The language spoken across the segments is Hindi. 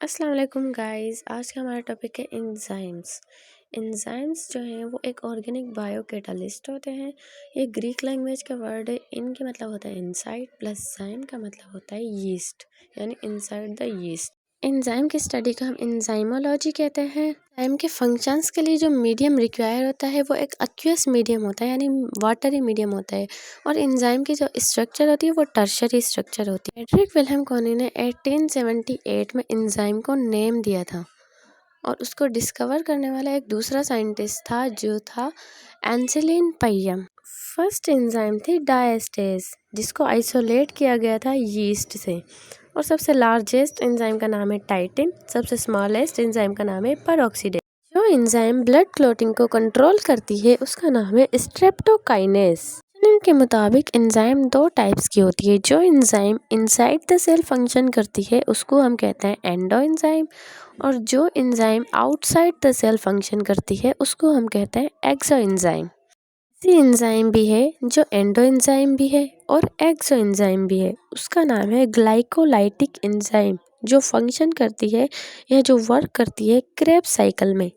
अस्सलाम वालेकुम गाइस। आज का हमारा टॉपिक है एंजाइम्स। एंजाइम्स जो हैं वो एक ऑर्गेनिक बायो कैटालिस्ट होते हैं। ये ग्रीक लैंग्वेज का वर्ड है। इनके मतलब होता है इनसाइड प्लस जाइम का मतलब होता है यीस्ट, यानी इनसाइड द यीस्ट। एंजाइम की स्टडी को हम एंजाइमोलॉजी कहते हैं। एंजाइम के फंक्शंस के लिए जो मीडियम रिक्वायर होता है वो एक एक्वियस मीडियम होता है, यानी वाटरी मीडियम होता है। और एंजाइम की जो स्ट्रक्चर होती है वो टर्शरी स्ट्रक्चर होती है। फ्रेडरिक विल्हेम कोनी ने 1878 में एंजाइम को नेम दिया था और उसको डिस्कवर करने वाला एक दूसरा साइंटिस्ट था जो था एंसेलिन पैयम। फर्स्ट एंजाइम थी डायस्टेज, जिसको आइसोलेट किया गया था यीस्ट से। और सबसे लार्जेस्ट एंजाइम का नाम है टाइटिन, सबसे स्मॉलेस्ट एंजाइम का नाम है पेरोक्सीडेज। जो एंजाइम ब्लड क्लॉटिंग को कंट्रोल करती है उसका नाम है स्ट्रेप्टोकाइनेस। के मुताबिक एंजाइम दो टाइप्स की होती है। जो enzyme inside the cell function करती है उसको हम कहते हैं एंडो एंजाइम, और जो enzyme outside the cell function करती है उसको हम कहते हैं एक्सो एंजाइम। ऐसी एंजाइम भी है जो एंडो एंजाइम भी है और एक्सो एंजाइम भी है। उसका नाम है ग्लाइकोलाइटिक एंजाइम, जो फंक्शन करती है या जो वर्क करती है क्रेब्स साइकिल में।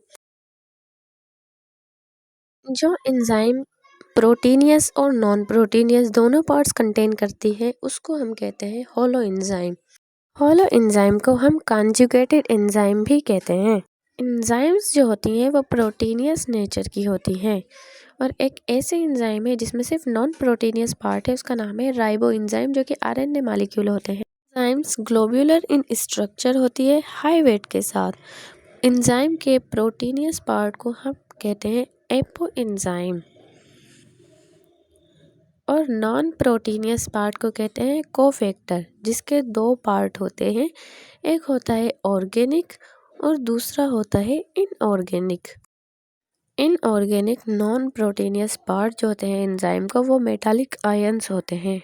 जो एंजाइम प्रोटीनियस और नॉन प्रोटीनियस दोनों पार्ट्स कंटेन करती है उसको हम कहते हैं होलो एंजाइम। होलो एंजाइम को हम कॉन्जुगेटेड एंजाइम भी कहते हैं। एंजाइम्स जो होती हैं वो प्रोटीनियस नेचर की होती हैं, और एक ऐसे एंजाइम है जिसमें सिर्फ नॉन प्रोटीनियस पार्ट है, उसका नाम है राइबो एंजाइम, जो कि आरएनए मॉलिक्यूल होते हैं। एंजाइम्स ग्लोब्यूलर इन स्ट्रक्चर होती है हाई वेट के साथ। एंजाइम के प्रोटीनियस पार्ट को हम कहते हैं एपो एंजाइम, और नॉन प्रोटीनियस पार्ट को कहते हैं कोफैक्टर, जिसके दो पार्ट होते हैं, एक होता है ऑर्गेनिक और दूसरा होता है inorganic. Inorganic non proteinaceous part जो होते हैं एंजाइम का वो मेटालिक आयंस होते हैं।